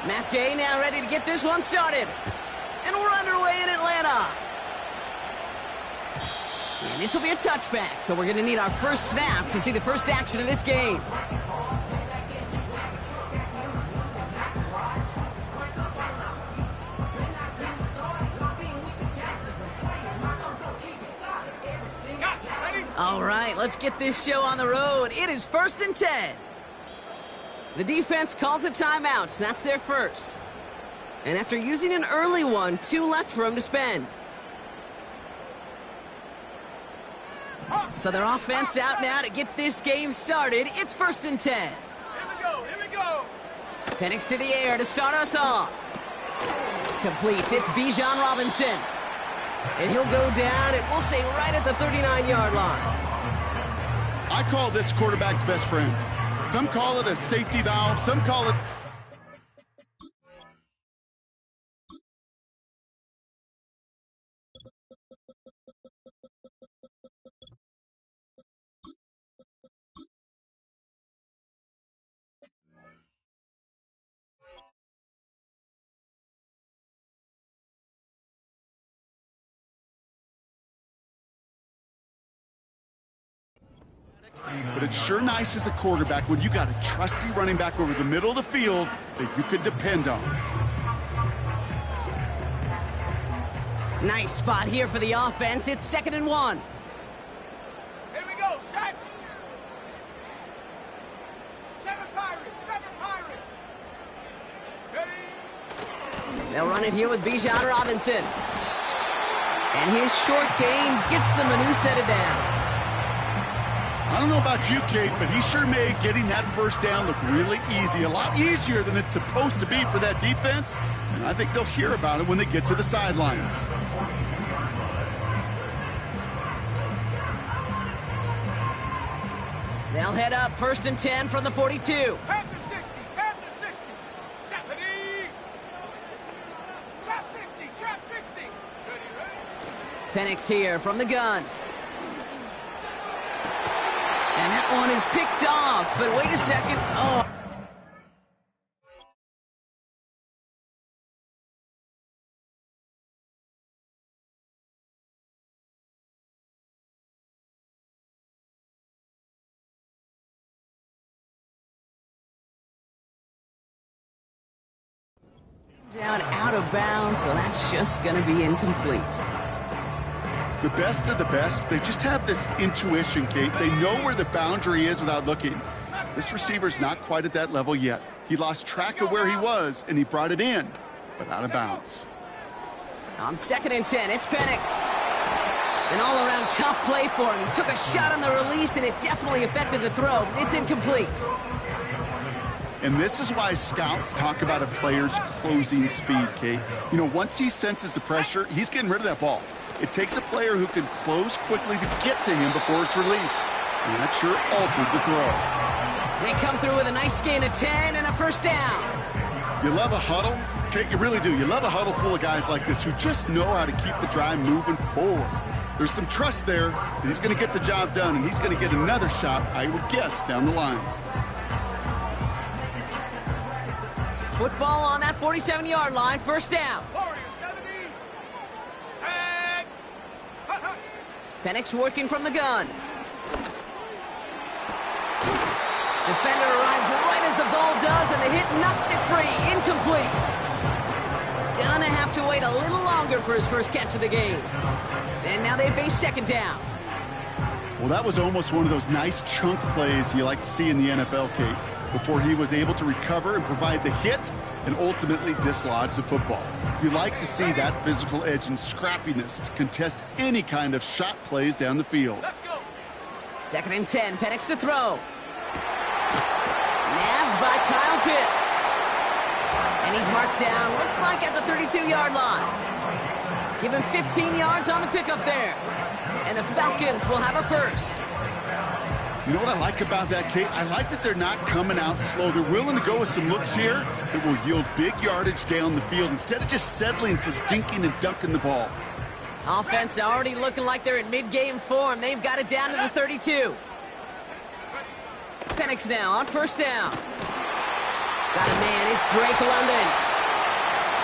Matt Gay now ready to get this one started. And we're underway in Atlanta. And this will be a touchback, so we're going to need our first snap to see the first action of this game. All right, let's get this show on the road. It is 1st and 10. The defense calls a timeout, so that's their first. And after using an early one, 2 left for them to spend. So their offense out now to get this game started. It's 1st and 10. Here we go. Penix to the air to start us off. Completes. It's Bijan Robinson. And he'll go down, and we'll say right at the 39-yard line. I call this quarterback's best friend. Some call it a safety valve. Some call it... But it's sure nice as a quarterback when you got a trusty running back over the middle of the field that you could depend on. Nice spot here for the offense. It's 2nd and 1. Here we go, set. 7 Pirates. Ready. They'll run it here with Bijan Robinson. And his short game gets them a new set of downs. I don't know about you, Kate, but he sure made getting that first down look really easy. A lot easier than it's supposed to be for that defense. And I think they'll hear about it when they get to the sidelines. They'll head up 1st and 10 from the 42. Panther 60. Set. Ready. Trap 60. Ready. Penix here from the gun. And that one is picked off, but wait a second. Oh. Down out of bounds, so that's just going to be incomplete. The best of the best, they just have this intuition, Kate. They know where the boundary is without looking. This receiver's not quite at that level yet. He lost track of where he was, and he brought it in, but out of bounds. On 2nd and 10, it's Penix. An all-around tough play for him. He took a shot on the release, and it definitely affected the throw. It's incomplete. And this is why scouts talk about a player's closing speed, Kate. You know, once he senses the pressure, he's getting rid of that ball. It takes a player who can close quickly to get to him before it's released. And that sure altered the throw. They come through with a nice gain of 10 and a first down. You love a huddle? Kate, you really do. You love a huddle full of guys like this who just know how to keep the drive moving forward. There's some trust there that he's going to get the job done, and he's going to get another shot, I would guess, down the line. Football on that 47-yard line, first down. Warriors 70. Set. Penix working from the gun. Defender arrives right as the ball does, and the hit knocks it free. Incomplete. Gonna have to wait a little longer for his first catch of the game. And now they face 2nd down. Well, that was almost one of those nice chunk plays you like to see in the NFL, Kate, before he was able to recover and provide the hit and ultimately dislodge the football. You like to see that physical edge and scrappiness to contest any kind of shot plays down the field. Let's go. 2nd and 10, Penix to throw. Nabbed by Kyle Pitts. And he's marked down, looks like at the 32-yard line. Give him 15 yards on the pickup there. And the Falcons will have a first. You know what I like about that, Kate? I like that they're not coming out slow. They're willing to go with some looks here that will yield big yardage down the field instead of just settling for dinking and dunking the ball. Offense already looking like they're in mid-game form. They've got it down to the 32. Penix now on first down. Got a man, it's Drake London.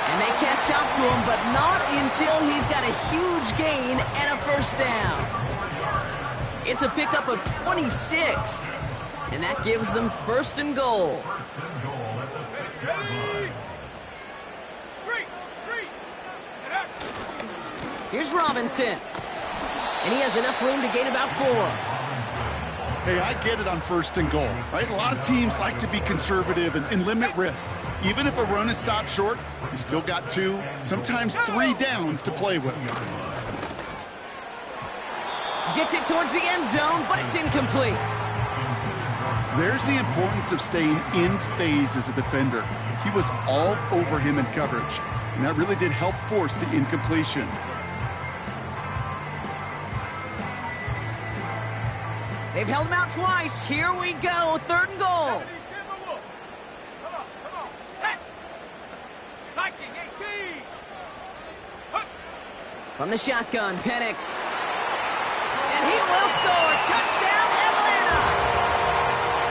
And they catch up to him, but not until he's got a huge gain and a first down. It's a pickup of 26, and that gives them first and goal. Here's Robinson, and he has enough room to gain about 4. Hey, I get it on first and goal, right? A lot of teams like to be conservative and limit risk. Even if a run is stopped short, you still got 2, sometimes 3 downs to play with. Gets it towards the end zone, but it's incomplete. There's the importance of staying in phase as a defender. He was all over him in coverage, and that really did help force the incompletion. They've held him out twice. Here we go, 3rd and goal. Come on, set. Viking 18. From the shotgun, Penix. And he will score. Touchdown, Atlanta.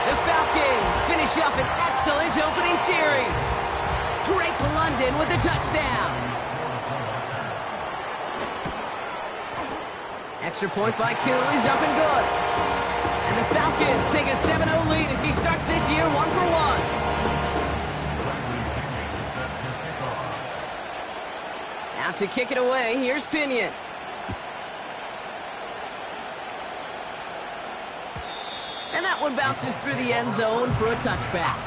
The Falcons finish up an excellent opening series. Drake London with the touchdown. Extra point by Q is up and good. And the Falcons take a 7-0 lead as he starts this year 1-for-1. Out to kick it away, here's Pinion. And that one bounces through the end zone for a touchback.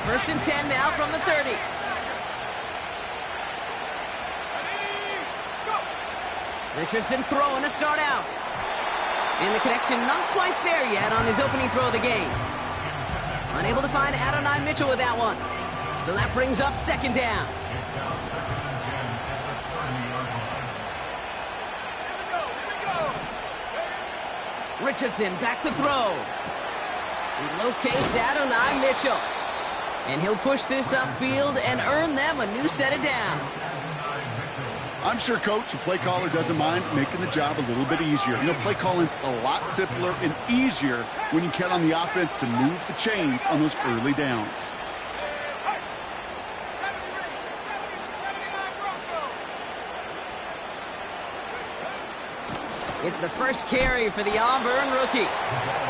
First and 10 now from the 30. Richardson throwing to start out. And the connection not quite there yet on his opening throw of the game. Unable to find Adonai Mitchell with that one. So that brings up 2nd down. Richardson back to throw. He locates Adonai Mitchell. And he'll push this upfield and earn them a new set of downs. I'm sure coach and play caller doesn't mind making the job a little bit easier. You know, play calling's a lot simpler and easier when you count on the offense to move the chains on those early downs. It's the first carry for the Auburn rookie.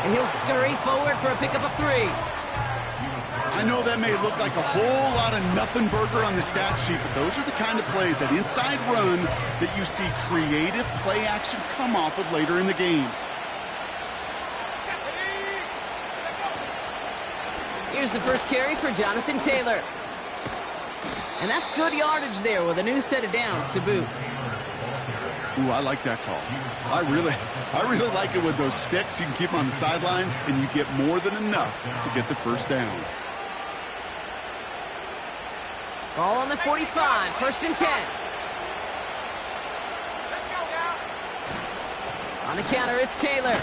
And he'll scurry forward for a pickup of 3. I know that may look like a whole lot of nothing burger on the stat sheet, but those are the kind of plays, that inside run, that you see creative play action come off of later in the game. Here's the first carry for Jonathan Taylor. And that's good yardage there with a new set of downs to boot. Ooh, I like that call. I really like it with those sticks. You can keep them on the sidelines, and you get more than enough to get the first down. Ball on the 45, 1st and 10. Let's go now. On the counter, it's Taylor.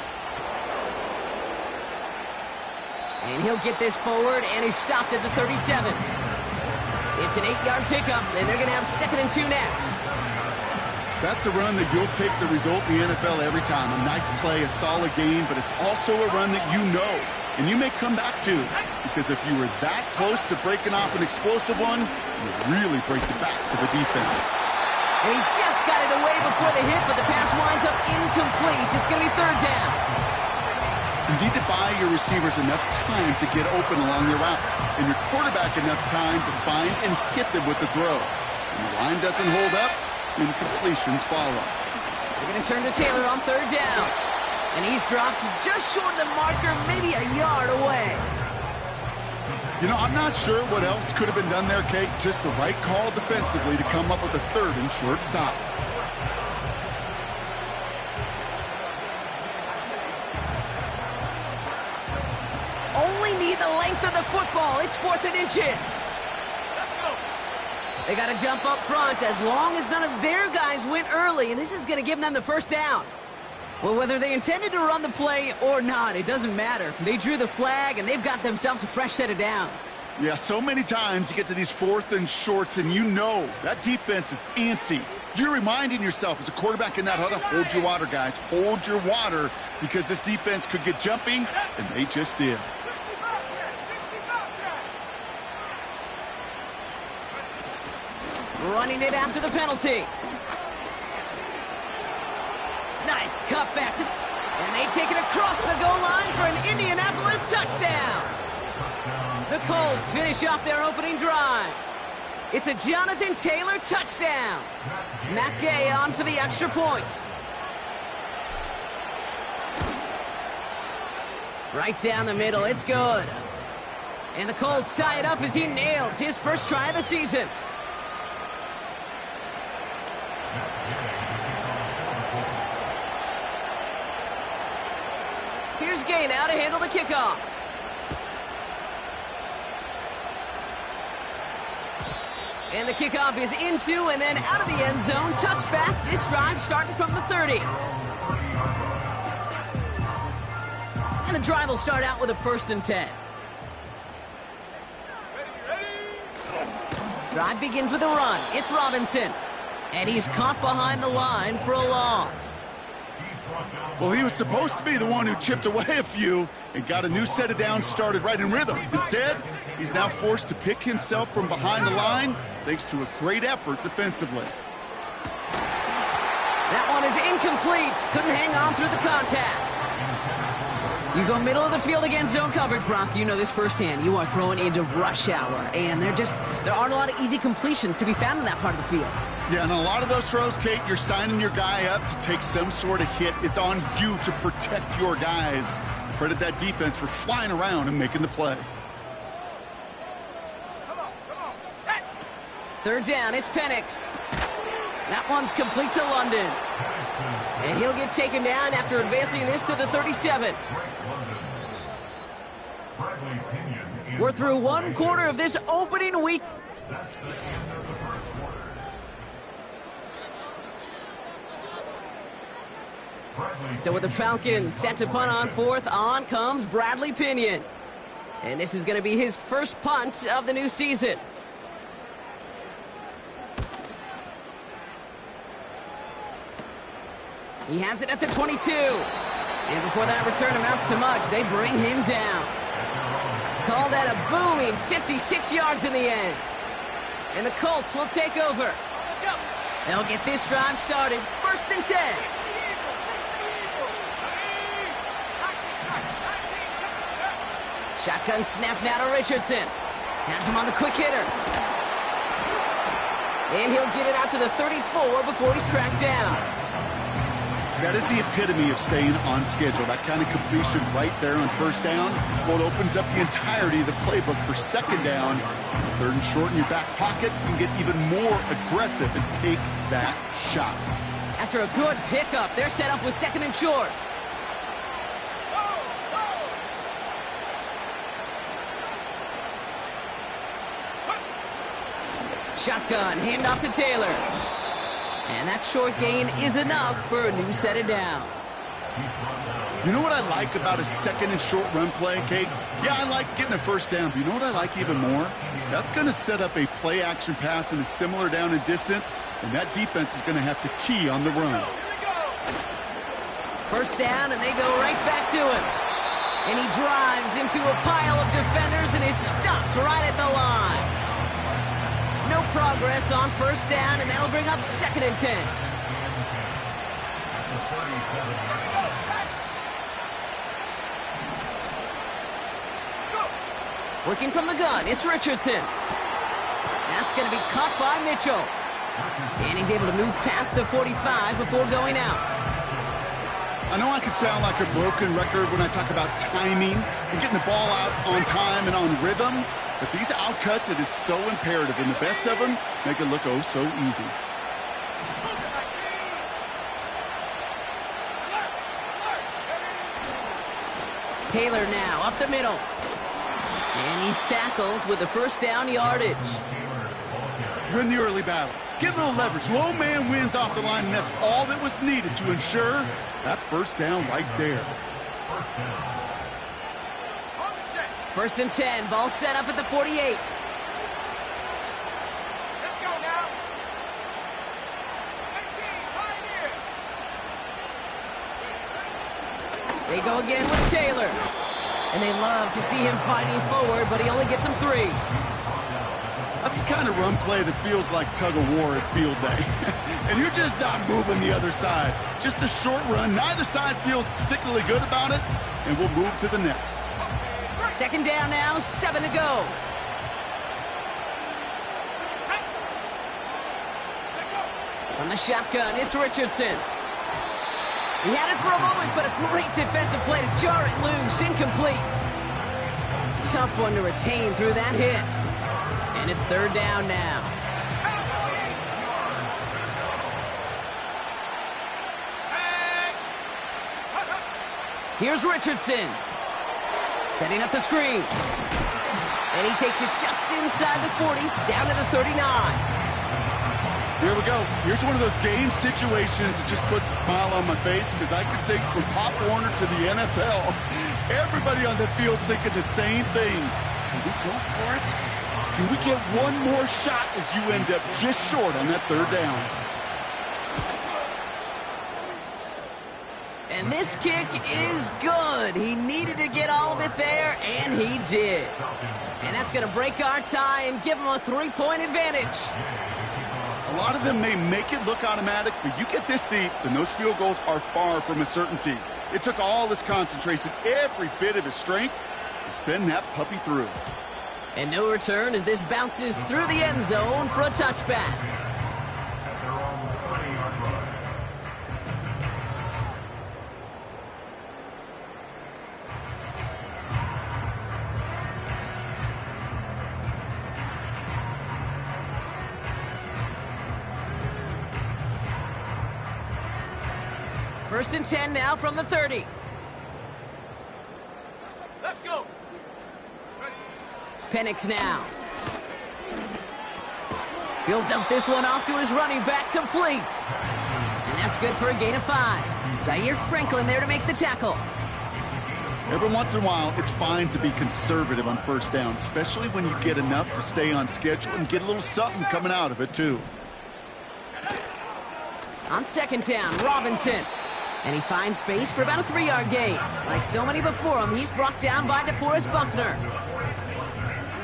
And he'll get this forward, and he's stopped at the 37. It's an 8-yard pickup, and they're going to have 2nd and 2 next. That's a run that you'll take the result in the NFL every time. A nice play, a solid game, but it's also a run that you know, and you may come back to, because if you were that close to breaking off an explosive one, you really break the backs of the defense. And he just got it away before the hit, but the pass winds up incomplete. It's going to be 3rd down. You need to buy your receivers enough time to get open along your route, and your quarterback enough time to find and hit them with the throw. When the line doesn't hold up, incompletions follow. They're going to turn to Taylor on 3rd down. And he's dropped just short of the marker, maybe a yard away. You know, I'm not sure what else could have been done there, Kate. Just the right call defensively to come up with a 3rd and short stop. Only need the length of the football. It's 4th and inches. They got to jump up front as long as none of their guys went early, and this is going to give them the first down. Well, whether they intended to run the play or not, it doesn't matter. They drew the flag, and they've got themselves a fresh set of downs. Yeah, so many times you get to these 4th and shorts, and you know that defense is antsy. You're reminding yourself as a quarterback in that huddle, hold your water, guys. Hold your water, because this defense could get jumping, and they just did. Running it after the penalty. Nice cut back to... And they take it across the goal line for an Indianapolis touchdown. The Colts finish off their opening drive. It's a Jonathan Taylor touchdown. Matt Gay on for the extra point. Right down the middle, it's good. And the Colts tie it up as he nails his first try of the season. Here's Gay now to handle the kickoff. And the kickoff is into and then out of the end zone. Touchback. This drive starting from the 30. And the drive will start out with a 1st and 10. Drive begins with a run. It's Robinson. And he's caught behind the line for a loss. Well, he was supposed to be the one who chipped away a few and got a new set of downs started right in rhythm. Instead, he's now forced to pick himself from behind the line thanks to a great effort defensively. That one is incomplete. Couldn't hang on through the contact. You go middle of the field against zone coverage, Brock. You know this firsthand. You are throwing into rush hour, and there aren't a lot of easy completions to be found in that part of the field. Yeah, and a lot of those throws, Kate, you're signing your guy up to take some sort of hit. It's on you to protect your guys. Credit that defense for flying around and making the play. Come on, set. 3rd down, it's Penix. That one's complete to London. And he'll get taken down after advancing this to the 37. We're through 1 quarter of this opening week. So with the Falcons set to punt on 4th, on comes Bradley Pinion. And this is going to be his first punt of the new season. He has it at the 22. And before that return amounts to much, they bring him down. Call that a booming 56 yards in the end. And the Colts will take over. They'll get this drive started. 1st and 10. Shotgun snap now to Richardson. Has him on the quick hitter. And he'll get it out to the 34 before he's tracked down. That is the epitome of staying on schedule. That kind of completion right there on 1st down. Well, it opens up the entirety of the playbook for 2nd down. 3rd and short in your back pocket. You can get even more aggressive and take that shot. After a good pickup, they're set up with 2nd and short. Shotgun, handoff to Taylor. And that short gain is enough for a new set of downs. You know what I like about a 2nd and short run play, Kate? Yeah, I like getting a 1st down, but you know what I like even more? That's going to set up a play-action pass in a similar down and distance, and that defense is going to have to key on the run. 1st down, and they go right back to him. And he drives into a pile of defenders and is stopped right at the line. No progress on 1st down, and that'll bring up 2nd and 10. Working from the gun, it's Richardson. That's going to be caught by Mitchell. And he's able to move past the 45 before going out. I know I could sound like a broken record when I talk about timing and getting the ball out on time and on rhythm. But these outcuts, it is so imperative, and the best of them make it look oh so easy. Taylor now up the middle. And he's tackled with the 1st down yardage. Win the early battle. Get a little leverage. Low man wins off the line, and that's all that was needed to ensure that 1st down right there. 1st and 10, ball set up at the 48. Let's go now. They go again with Taylor. And they love to see him fighting forward, but he only gets them 3. That's the kind of run play that feels like tug-of-war at field day. And you're just not moving the other side. Just a short run. Neither side feels particularly good about it, and we'll move to the next. 2nd down now, 7 to go. From the shotgun, it's Richardson. He had it for a moment, but a great defensive play to jar it loose. Incomplete. Tough one to retain through that hit. And it's 3rd down now. Here's Richardson. Setting up the screen. And he takes it just inside the 40, down to the 39. Here we go. Here's one of those game situations that just puts a smile on my face, because I can think from Pop Warner to the NFL, everybody on the field thinking the same thing. Can we go for it? Can we get one more shot as you end up just short on that 3rd down? And this kick is good. He needed to get all of it there, and he did. And that's going to break our tie and give him a 3-point advantage. A lot of them may make it look automatic, but you get this deep, and those field goals are far from a certainty. It took all his concentration, every bit of his strength, to send that puppy through. And no return as this bounces through the end zone for a touchback. First and 10 now from the 30. Let's go. Penix now. He'll dump this one off to his running back, complete. And that's good for a gain of 5. Zaire Franklin there to make the tackle. Every once in a while, it's fine to be conservative on 1st down, especially when you get enough to stay on schedule and get a little something coming out of it, too. On 2nd down, Robinson. And he finds space for about a 3-yard gain. Like so many before him, he's brought down by DeForest Buckner.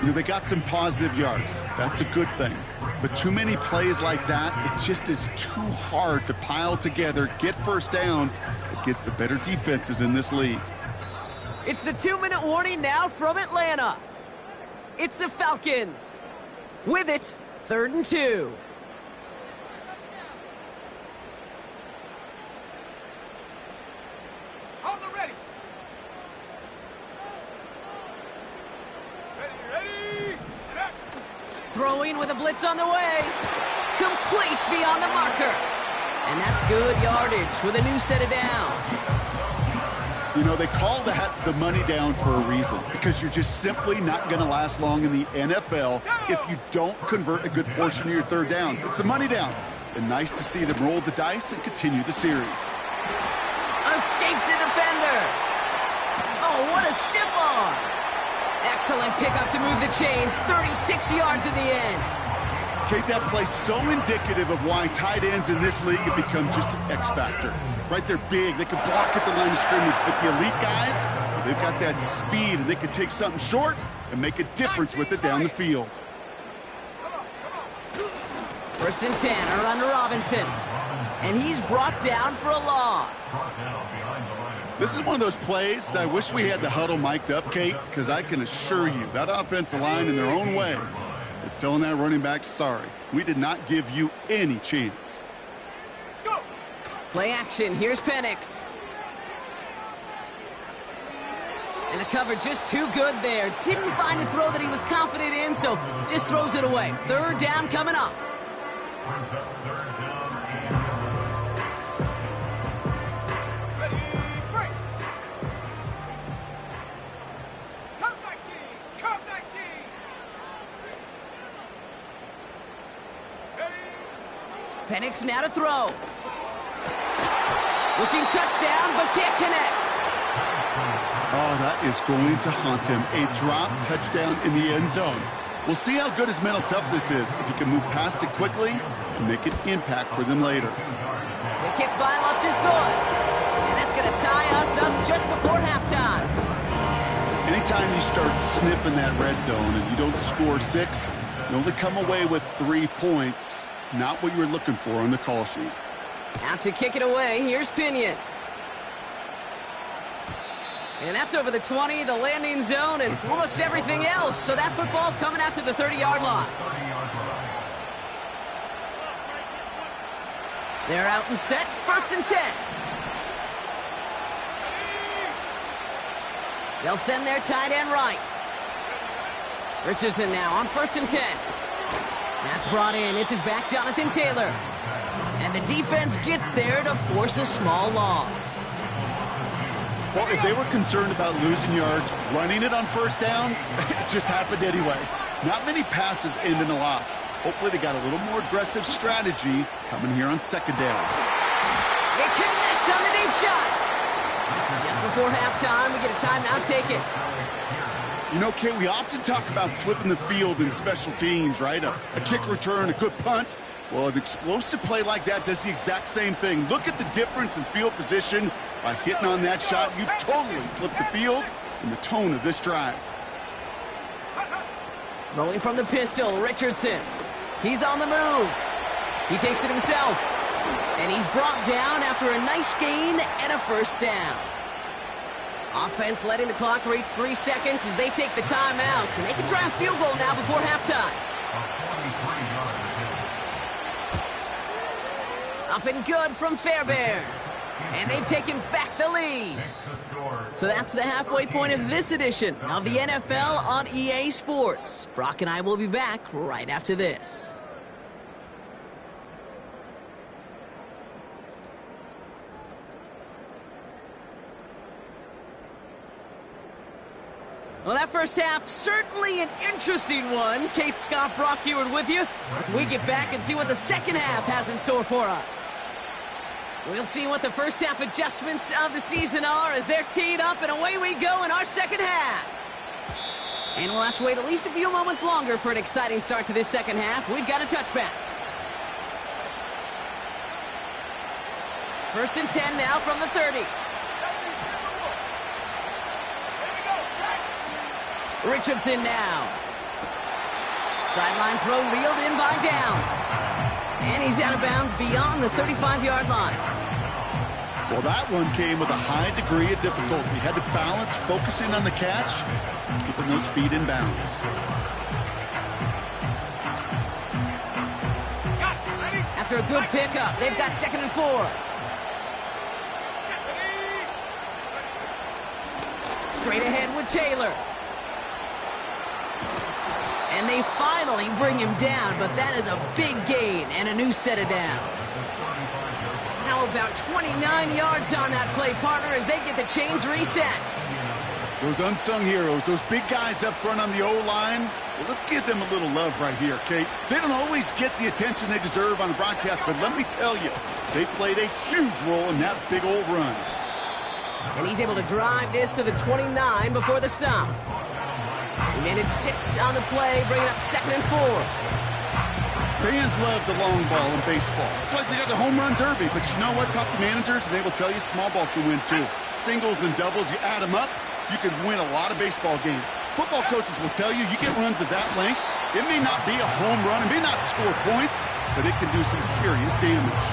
You know, they got some positive yards. That's a good thing. But too many plays like that, it just is too hard to pile together, get 1st downs against the better defenses in this league. It's the 2-minute warning now from Atlanta. It's the Falcons. With it, 3rd and 2. Throwing with a blitz on the way. Complete beyond the marker. And that's good yardage with a new set of downs. You know, they call that the money down for a reason, because you're just simply not going to last long in the NFL if you don't convert a good portion of your 3rd downs. It's the money down. And nice to see them roll the dice and continue the series. Escapes a defender. Oh, what a stiff arm. Excellent pickup to move the chains. 36 yards at the end. Kate, that play so indicative of why tight ends in this league have become just an X factor. Right, they're big. They can block at the line of scrimmage. But the elite guys, they've got that speed, and they can take something short and make a difference with it down the field. 1st and 10, a run to Robinson. And he's brought down for a loss. This is one of those plays that I wish we had the huddle mic'd up, Kate, because I can assure you that offensive line in their own way is telling that running back, sorry, we did not give you any chance. Go. Play action. Here's Penix. And the cover just too good there. Didn't find a throw that he was confident in, so just throws it away. 3rd down coming up. Penix now to throw. Looking touchdown, but can't connect. Oh, that is going to haunt him. A drop touchdown in the end zone. We'll see how good his mental toughness is, if he can move past it quickly and make an impact for them later. The kick by Lutz is good. And that's going to tie us up just before halftime. Anytime you start sniffing that red zone and you don't score 6, you only come away with 3 points. Not what you were looking for on the call sheet. Out to kick it away, here's Pinion. And that's over the 20, the landing zone, and almost everything else. So that football coming out to the 30-yard line. They're out and set, 1st and 10. They'll send their tight end right. Richardson now on 1st and 10. That's brought in. It's his back, Jonathan Taylor. And the defense gets there to force a small loss. Well, if they were concerned about losing yards, running it on 1st down, it just happened anyway. Not many passes end in a loss. Hopefully they got a little more aggressive strategy coming here on 2nd down. They connect on the deep shot. Just before halftime, we get a timeout taken. You know, Kate, we often talk about flipping the field in special teams, right? A kick return, a good punt. Well, an explosive play like that does the exact same thing. Look at the difference in field position. By hitting on that shot, you've totally flipped the field and the tone of this drive. Rolling from the pistol, Richardson. He's on the move. He takes it himself. And he's brought down after a nice gain and a 1st down. Offense letting the clock reach 3 seconds as they take the timeouts. And they can try a field goal now before halftime. Up and good from Fairbairn. And they've taken back the lead. So that's the halfway point of this edition of the NFL on EA Sports. Brock and I will be back right after this. Well, that first half, certainly an interesting one. Kate, Scott, Brock Ewart with you as we get back and see what the second half has in store for us. We'll see what the first half adjustments of the season are as they're teed up, and away we go in our second half. And we'll have to wait at least a few moments longer for an exciting start to this second half. We've got a touchback. 1st and 10 now from the 30. Richardson now. Sideline throw reeled in by Downs. And he's out of bounds beyond the 35-yard line. Well, that one came with a high degree of difficulty. Had to balance focusing on the catch, keeping those feet in bounds. After a good pickup, they've got 2nd and 4. Straight ahead with Taylor. And they finally bring him down, but that is a big gain and a new set of downs. How about 29 yards on that play, partner, as they get the chains reset. Those unsung heroes, those big guys up front on the O-line, well, let's give them a little love right here, Kate. They don't always get the attention they deserve on a broadcast, but let me tell you, they played a huge role in that big old run. And he's able to drive this to the 29 before the stop. He managed 6 on the play, bringing up 2nd and 4. Fans love the long ball in baseball. It's like they got the home run derby, but you know what? Talk to managers, and they will tell you small ball can win too. Singles and doubles, you add them up, you can win a lot of baseball games. Football coaches will tell you, you get runs of that length, it may not be a home run, it may not score points, but it can do some serious damage.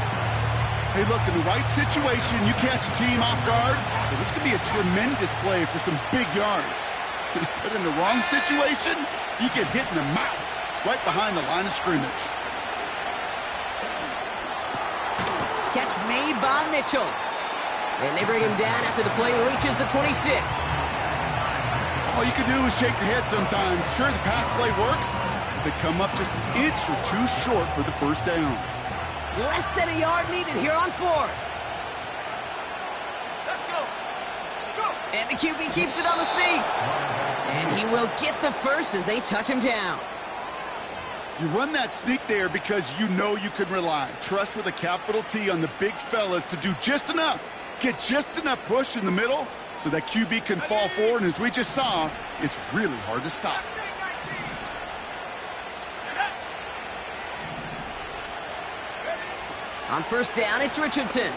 Hey, look, in the right situation, you catch a team off guard, well, this could be a tremendous play for some big yards. But in the wrong situation, you get hit in the mouth right behind the line of scrimmage. Catch made by Mitchell. And they bring him down after the play reaches the 26. All you can do is shake your head sometimes. Sure, the pass play works, but they come up just an inch or two short for the 1st down. Less than a yard needed here on 4th. Let's go. Go. And the QB keeps it on the sneak. And he will get the first as they touch him down. You run that sneak there because you know you can rely. Trust with a capital T on the big fellas to do just enough. Get just enough push in the middle so that QB can fall forward. And as we just saw, it's really hard to stop. On 1st down, it's Richardson.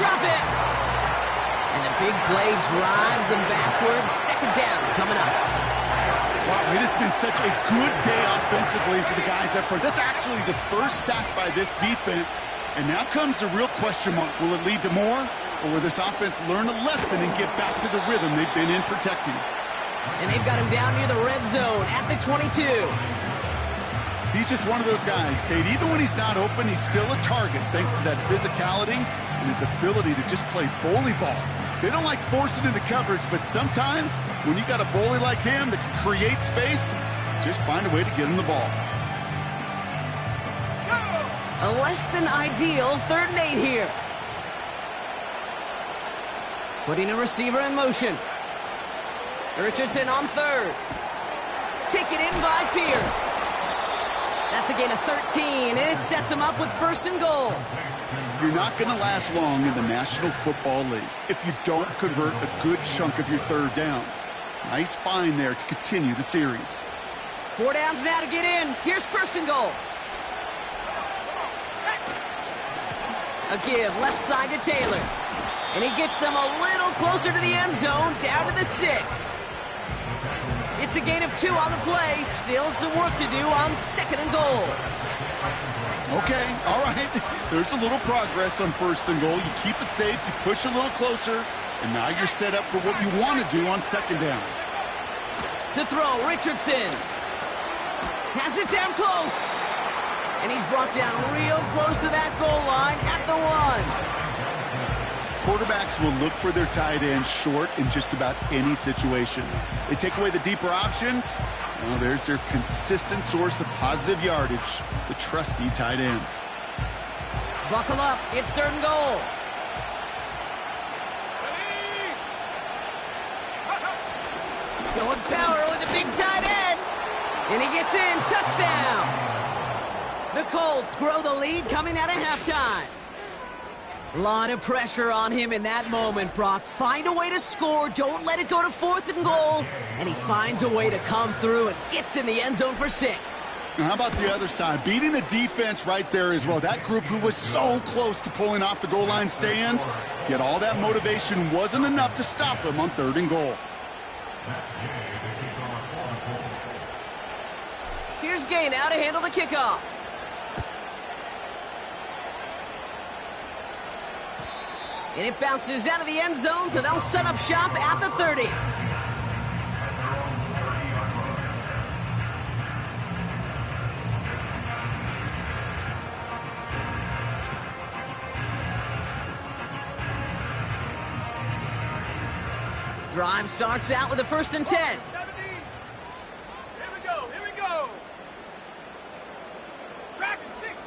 drop it. And the big play drives them backwards. Second down coming up. Wow, it has been such a good day offensively for the guys up front. That's actually the first sack by this defense. And now comes the real question mark. Will it lead to more? Or will this offense learn a lesson and get back to the rhythm they've been in protecting? And they've got him down near the red zone at the 22. He's just one of those guys, Kate. Even when he's not open, he's still a target thanks to that physicality and his ability to just play bully ball. They don't like forcing into coverage, but sometimes when you got a bully like him that can create space, just find a way to get him the ball. A less than ideal 3rd and 8 here. Putting a receiver in motion. Richardson on 3rd. Taken in by Pierce. That's a gain of 13, and it sets him up with 1st and goal. You're not going to last long in the National Football League if you don't convert a good chunk of your 3rd downs. Nice find there to continue the series. 4 downs now to get in. Here's 1st and goal. A give left side to Taylor. And he gets them a little closer to the end zone, down to the 6. It's a gain of 2 on the play. Still some work to do on 2nd and goal. Okay, all right. There's a little progress on 1st and goal. You keep it safe, you push a little closer, and now you're set up for what you want to do on 2nd down. To throw, Richardson. Has it down close. And he's brought down real close to that goal line at the 1. Quarterbacks will look for their tight end short in just about any situation. They take away the deeper options. Well, there's their consistent source of positive yardage, the trusty tight end. Buckle up. It's 3rd and goal. Going power with a big tight end. And he gets in. Touchdown. The Colts grow the lead coming out of halftime. A lot of pressure on him in that moment, Brock. Find a way to score. Don't let it go to 4th and goal. And he finds a way to come through and gets in the end zone for 6. Now, how about the other side? Beating the defense right there as well. That group who was so close to pulling off the goal line stand, yet all that motivation wasn't enough to stop him on 3rd and goal. Here's Gay now to handle the kickoff. And it bounces out of the end zone, so they'll set up shop at the 30. Drive starts out with a 1st and 10. 70. Here we go. Tracking 60.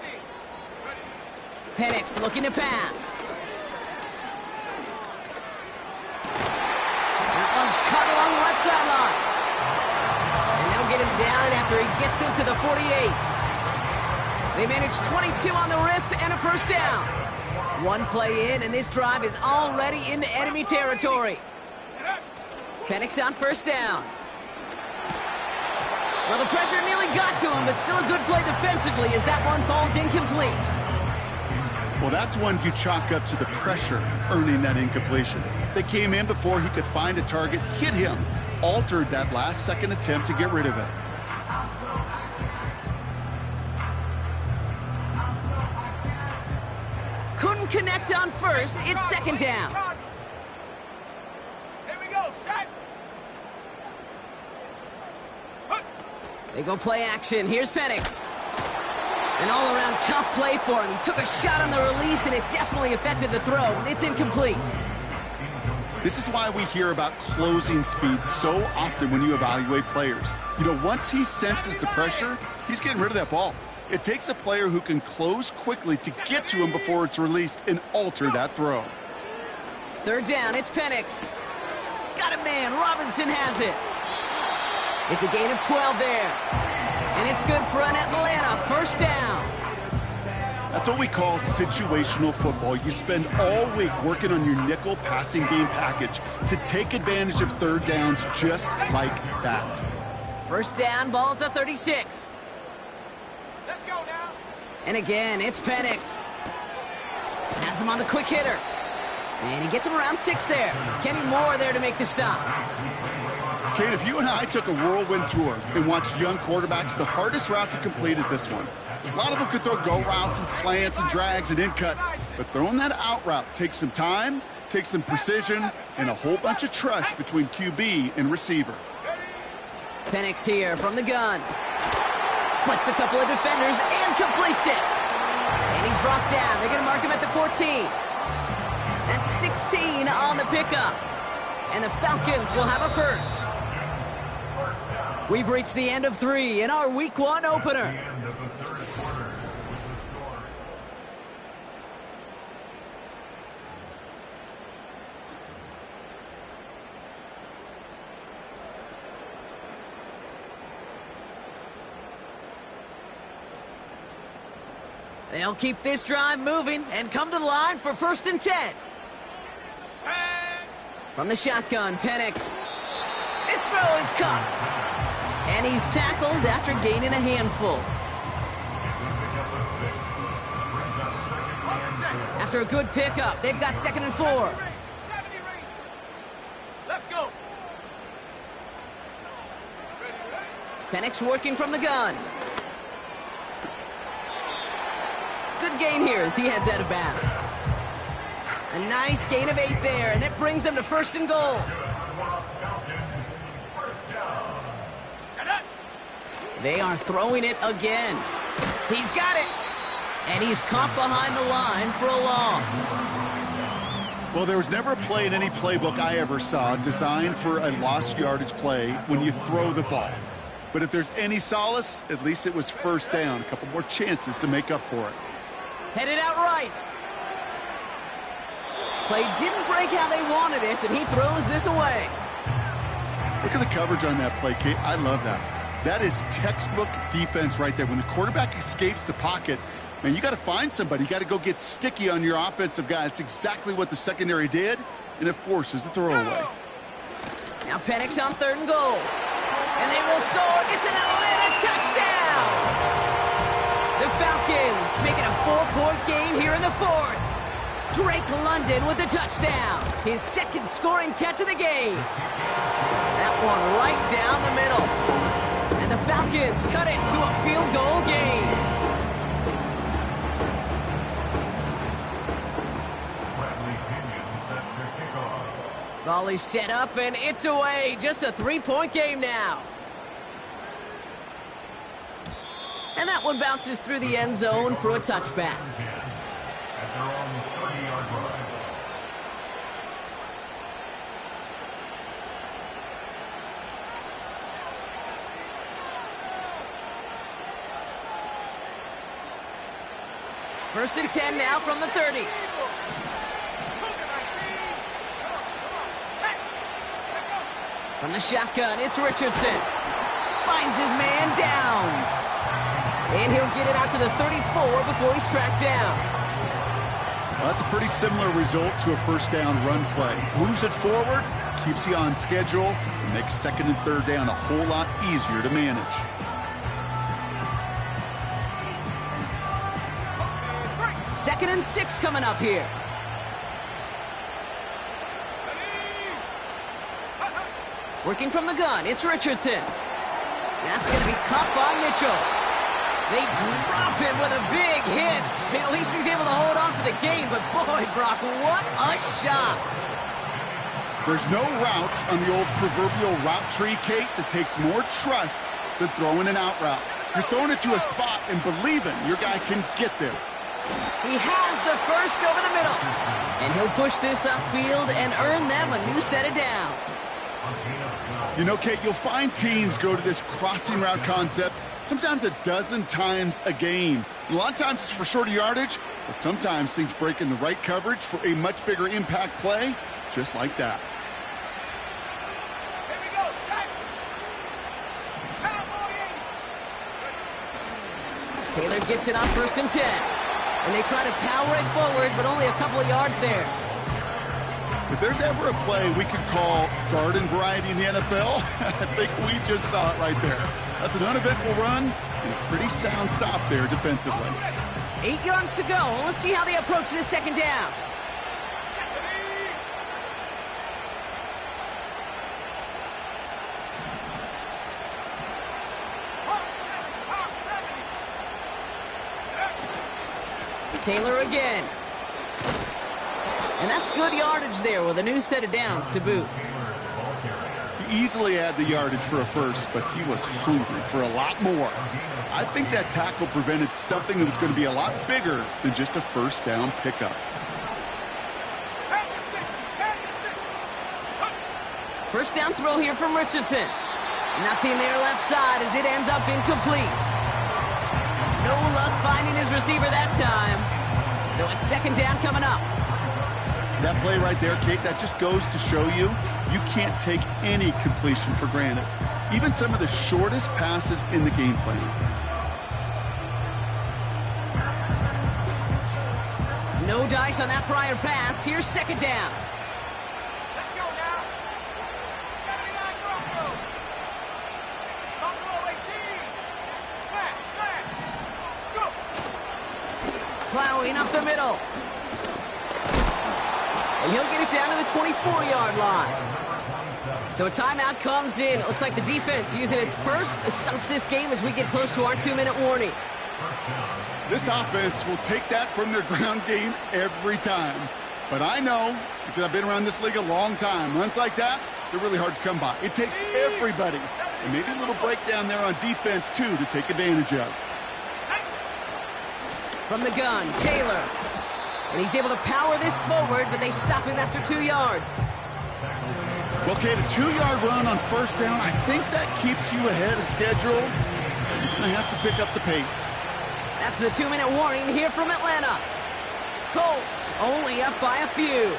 Ready. Penix looking to pass. Cut along the left sideline. And they'll get him down after he gets into the 48. They manage 22 on the rip and a 1st down. 1 play in, and this drive is already into enemy territory. Penix on 1st down. Well, the pressure nearly got to him, but still a good play defensively as that one falls incomplete. Well, that's one you chalk up to the pressure earning that incompletion. They came in before he could find a target, hit him, altered that last-second attempt to get rid of it. Couldn't connect on 1st. It's 2nd down. Here we go. Set. They go play action. Here's Penix. An all-around tough play for him. He took a shot on the release, and it definitely affected the throw. It's incomplete. This is why we hear about closing speed so often when you evaluate players. You know, once he senses the pressure, he's getting rid of that ball. It takes a player who can close quickly to get to him before it's released and alter that throw. 3rd down, it's Penix. Got a man, Robinson has it. It's a gain of 12 there. And it's good for an Atlanta 1st down. That's what we call situational football. You spend all week working on your nickel passing game package to take advantage of 3rd downs just like that. 1st down, ball at the 36. Let's go now. And again, it's Penix. Has him on the quick hitter. And he gets him around 6 there. Kenny Moore there to make the stop. Kate, if you and I took a whirlwind tour and watched young quarterbacks, the hardest route to complete is this one. A lot of them could throw go routes and slants and drags and in cuts, but throwing that out route takes some time, takes some precision, and a whole bunch of trust between QB and receiver. Penix here from the gun. Splits a couple of defenders and completes it. And he's brought down. They're going to mark him at the 14. That's 16 on the pickup. And the Falcons will have a first. We've reached the end of 3 in our Week 1 opener. They'll keep this drive moving and come to the line for 1st and 10. From the shotgun, Penix. This throw is caught. And he's tackled after gaining a handful. After a good pickup, they've got 2nd and 4. Let's go. Penix working from the gun. Good gain here as he heads out of bounds. A nice gain of 8 there, and it brings them to 1st and goal. They are throwing it again. He's got it. And he's caught behind the line for a loss. Well, there was never a play in any playbook I ever saw designed for a lost yardage play when you throw the ball. But if there's any solace, at least it was 1st down. A couple more chances to make up for it. Headed out right. Play didn't break how they wanted it, and he throws this away. Look at the coverage on that play, Kate. I love that. That is textbook defense right there. When the quarterback escapes the pocket, man, you got to find somebody. You got to go get sticky on your offensive guy. That's exactly what the secondary did, and it forces the throwaway. Now Penix on 3rd and goal. And they will score. It's an Atlanta touchdown. The Falcons make it a 4-point game here in the 4th. Drake London with the touchdown. His 2nd scoring catch of the game. That one right down the middle. And the Falcons cut it to a field goal game. Volley set up, and it's away. Just a 3-point game now. And that one bounces through the end zone for a touchback. First and 10 now from the 30. From the shotgun, it's Richardson. Finds his man, Downs. And he'll get it out to the 34 before he's tracked down. Well, that's a pretty similar result to a 1st down run play. Moves it forward, keeps you on schedule, and makes 2nd and 3rd down a whole lot easier to manage. Second and 6 coming up here. Working from the gun, it's Richardson. That's going to be caught by Mitchell. They drop him with a big hit. At least he's able to hold on for the game, but boy, Brock, what a shot. There's no routes on the old proverbial route tree, Kate, that takes more trust than throwing an out route. You're throwing it to a spot and believing your guy can get there. He has the first over the middle. And he'll push this upfield and earn them a new set of downs. You know, Kate, you'll find teams go to this crossing route concept sometimes a dozen times a game. And a lot of times it's for shorter yardage, but sometimes things break in the right coverage for a much bigger impact play, just like that. Here we go, set. Taylor gets it on 1st and 10. And they try to power it forward, but only a couple of yards there. If there's ever a play we could call garden variety in the NFL, I think we just saw it right there. That's an uneventful run and a pretty sound stop there defensively. 8 yards to go. Let's see how they approach this 2nd down. Taylor again. And that's good yardage there with a new set of downs to boot. He easily had the yardage for a first, but he was hungry for a lot more. I think that tackle prevented something that was going to be a lot bigger than just a first down pickup. First down throw here from Richardson. Nothing there left side as it ends up incomplete. No luck finding his receiver that time. So it's second down coming up. That play right there, Kate, that just goes to show you can't take any completion for granted. Even some of the shortest passes in the game plan. No dice on that prior pass. Here's second down. Let's go now. 79 Bronco. Bronco 18. Slash. Go. Plowing up the middle. And he'll get it down to the 24-yard line. So a timeout comes in. It looks like the defense using its first stops this game as we get close to our 2-minute warning. This offense will take that from their ground game every time. But I know, because I've been around this league a long time, runs like that, they're really hard to come by. It takes everybody. And maybe a little breakdown there on defense, too, to take advantage of. From the gun, Taylor. And he's able to power this forward, but they stop him after 2 yards. Well, Kate, a 2-yard run on first down, I think that keeps you ahead of schedule. You're going to have to pick up the pace. That's the 2-minute warning here from Atlanta. Colts only up by a few.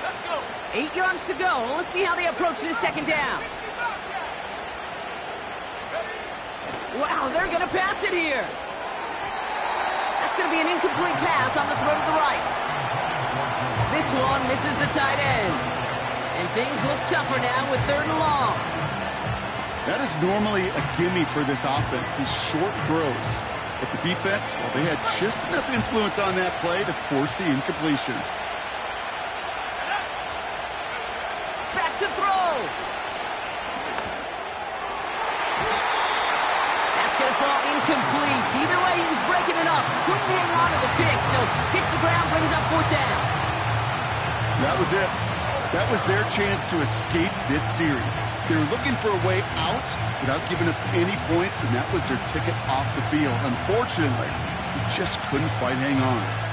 Let's go. 8 yards to go. Let's see how they approach this second down. Wow, they're going to pass it here. That's going to be an incomplete pass on the throw to the right. This one misses the tight end. And things look tougher now with 3rd and long. That is normally a gimme for this offense, these short throws. But the defense, well, they had just enough influence on that play to force the incompletion. Back to throw. That's going to fall incomplete. Either way, he was breaking it up. Couldn't hang on to the pick, so hits the ground, brings up 4th down. That was it. That was their chance to escape this series. They were looking for a way out without giving up any points, and that was their ticket off the field. Unfortunately, he just couldn't quite hang on.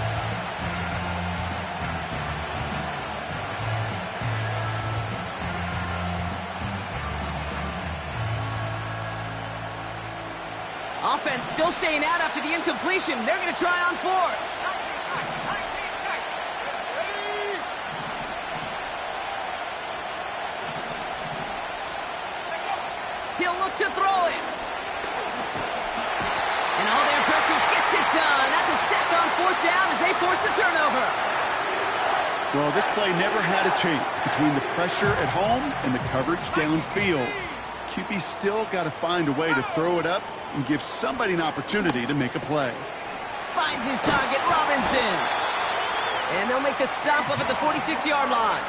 Offense still staying out after the incompletion. They're going to try on 4th. 19 tight. Ready? He'll look to throw it. And all their pressure gets it done. That's a sack on 4th down as they force the turnover. Well, this play never had a chance between the pressure at home and the coverage downfield. QB still got to find a way to throw it up and give somebody an opportunity to make a play. Finds his target, Robinson. And they'll make the stop up at the 46-yard line.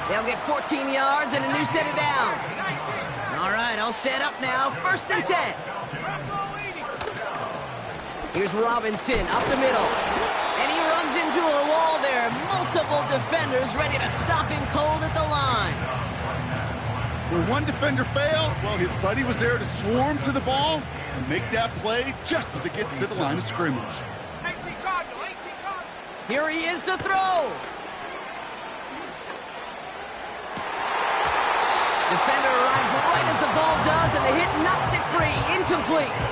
They'll get 14 yards and a new set of downs. All right, all set up now. 1st and 10. Here's Robinson up the middle. And he runs into a wall there. Multiple defenders ready to stop him cold at the line. Where one defender failed, well, his buddy was there to swarm to the ball and make that play just as it gets to the line of scrimmage. 18 Cardinal. Here he is to throw. Defender arrives right as the ball does, and the hit knocks it free. Incomplete.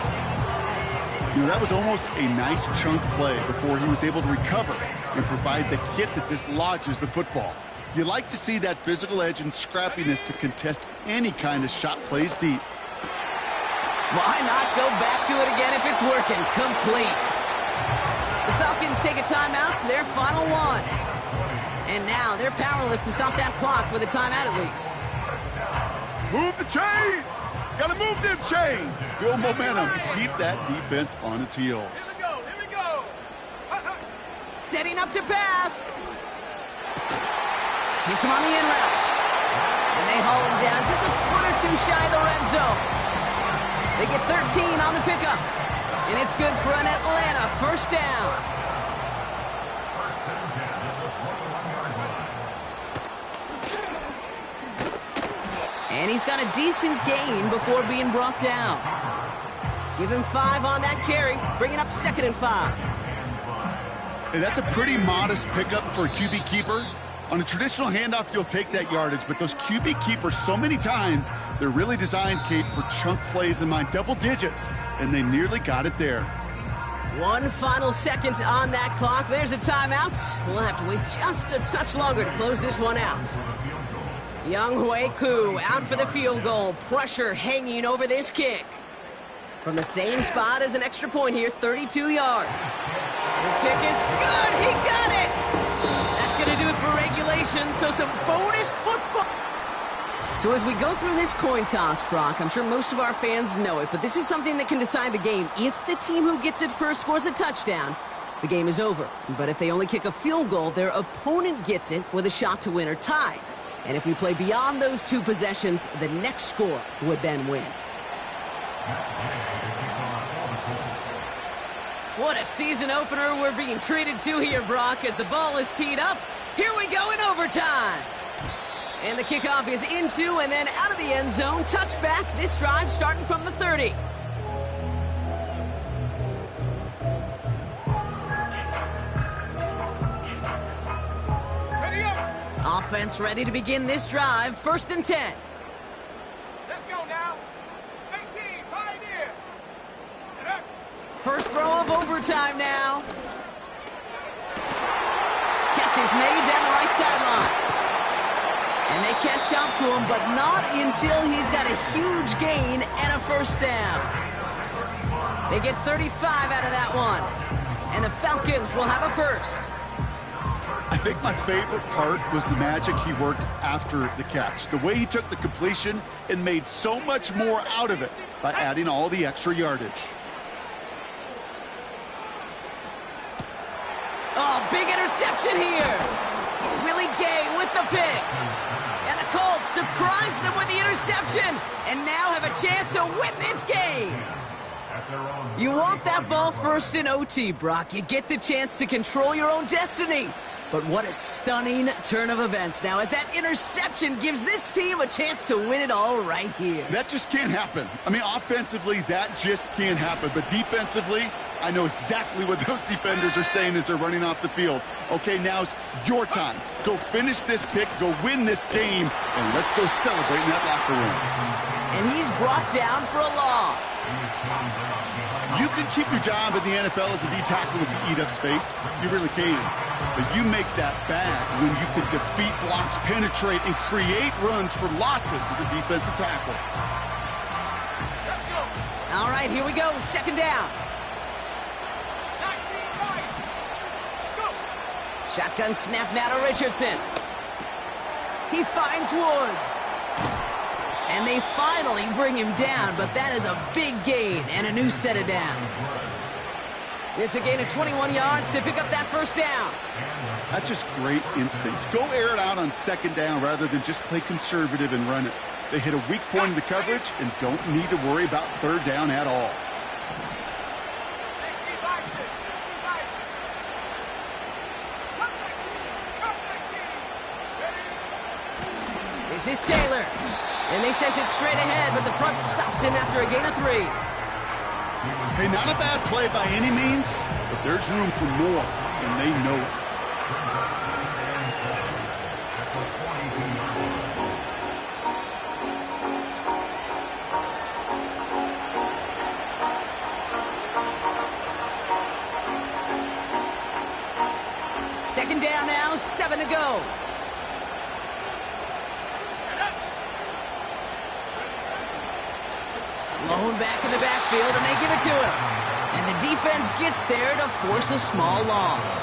You know, that was almost a nice chunk play before he was able to recover and provide the hit that dislodges the football. You like to see that physical edge and scrappiness to contest any kind of shot plays deep. Why not go back to it again if it's working? Complete. The Falcons take a timeout to their final one. And now they're powerless to stop that clock with a timeout at least. Move the chains! Gotta move them chains! Build momentum. Keep that defense on its heels. Here we go. setting up to pass. Hits him on the in route. And they haul him down just a foot or two shy of the red zone. They get 13 on the pickup. And it's good for an Atlanta first down. And he's got a decent gain before being brought down. Give him 5 on that carry, bringing up 2nd and 5. Hey, that's a pretty modest pickup for a QB keeper. On a traditional handoff, you'll take that yardage, but those QB keepers, so many times, they're really designed, Kate, for chunk plays in mind, double digits, and they nearly got it there. 1 final second on that clock. There's a timeout. We'll have to wait just a touch longer to close this one out. Young Hui Koo out for the field goal. Pressure hanging over this kick. From the same spot as an extra point here, 32 yards. The kick is good. He got it. That's going to do it for regulation, so some bonus football. So as we go through this coin toss, Brock, I'm sure most of our fans know it, but this is something that can decide the game. If the team who gets it first scores a touchdown, the game is over. But if they only kick a field goal, their opponent gets it with a shot to win or tie. And if we play beyond those 2 possessions, the next score would then win. What a season opener we're being treated to here, Brock, as the ball is teed up. Here we go in overtime. And the kickoff is into and then out of the end zone. Touchback, this drive starting from the 30. Ready up. Offense ready to begin this drive. 1st and 10. Let's go now. 18, Pioneer. First throw of overtime now. Catch is made down the right sideline. And they catch up to him, but not until he's got a huge gain and a first down. They get 35 out of that one. And the Falcons will have a first. I think my favorite part was the magic he worked after the catch. The way he took the completion and made so much more out of it by adding all the extra yardage. Oh, big interception here. Willie Gay with the pick. And the Colts surprise them with the interception and now have a chance to win this game. You want that ball first in OT, Brock. You get the chance to control your own destiny. But what a stunning turn of events now as that interception gives this team a chance to win it all right here. That just can't happen. I mean, offensively, that just can't happen. But defensively, I know exactly what those defenders are saying as they're running off the field. Okay, now's your time. Go finish this pick, go win this game, and let's go celebrate in that locker room. And he's brought down for a loss. You can keep your job in the NFL as a D tackle if you eat up space. You really can. But you make that bad when you can defeat blocks, penetrate, and create runs for losses as a defensive tackle. Let's go. All right, here we go. 2nd down. 19, go. Shotgun snap now to Richardson. He finds Woods. And they finally bring him down, but that is a big gain and a new set of downs. It's a gain of 21 yards to pick up that first down. That's just great instincts. Go air it out on 2nd down rather than just play conservative and run it. They hit a weak point in the coverage and don't need to worry about 3rd down at all. 60 by 6, 60 by 6. Come 19, ready. This is Taylor. And they sent it straight ahead, but the front stops him after a gain of 3. Hey, not a bad play by any means, but there's room for more, and they know it. Second down now, 7 to go. Lone back in the backfield, and they give it to him. And the defense gets there to force a small loss.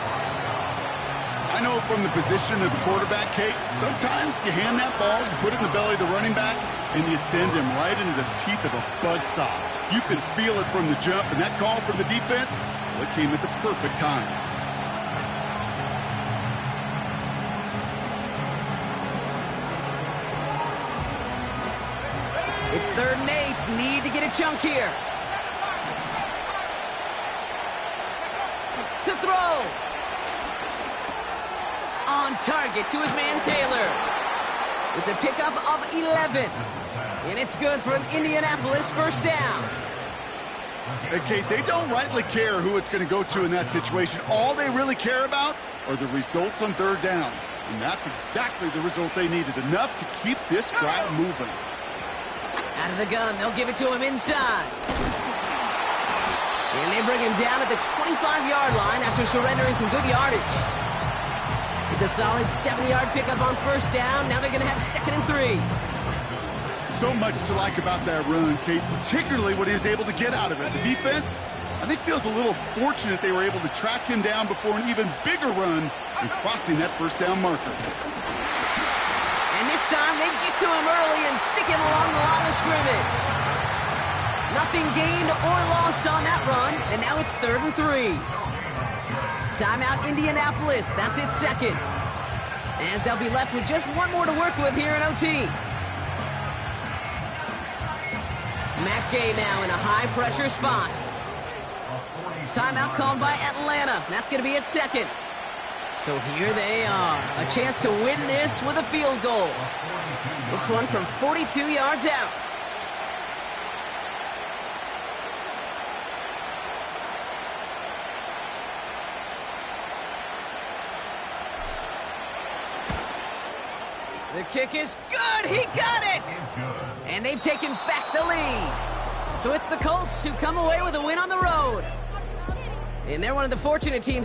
I know from the position of the quarterback, Kate, sometimes you hand that ball, you put it in the belly of the running back, and you send him right into the teeth of a buzzsaw. You can feel it from the jump, and that call from the defense, well, it came at the perfect time. It's 3rd and 8. Need to get a chunk here. To throw. On target to his man Taylor. It's a pickup of 11. And it's good for an Indianapolis 1st down. Hey, Kate, they don't rightly care who it's going to go to in that situation. All they really care about are the results on 3rd down. And that's exactly the result they needed. Enough to keep this drive moving. Out of the gun, they'll give it to him inside. And they bring him down at the 25-yard line after surrendering some good yardage. It's a solid 70-yard pickup on 1st down. Now they're going to have 2nd and 3. So much to like about that run, Kate, particularly what he was able to get out of it. The defense, I think, feels a little fortunate they were able to track him down before an even bigger run and crossing that 1st down marker. And this time they get to him early and stick him along the line of scrimmage. Nothing gained or lost on that run, and now it's 3rd and 3. Timeout Indianapolis, that's its 2nd. As they'll be left with just one more to work with here in OT. Matt Gay now in a high-pressure spot. Timeout called by Atlanta. That's going to be its 2nd. So here they are. A chance to win this with a field goal. This one from 42 yards out. The kick is good. He got it. And they've taken back the lead. So it's the Colts who come away with a win on the road. And they're one of the fortunate teams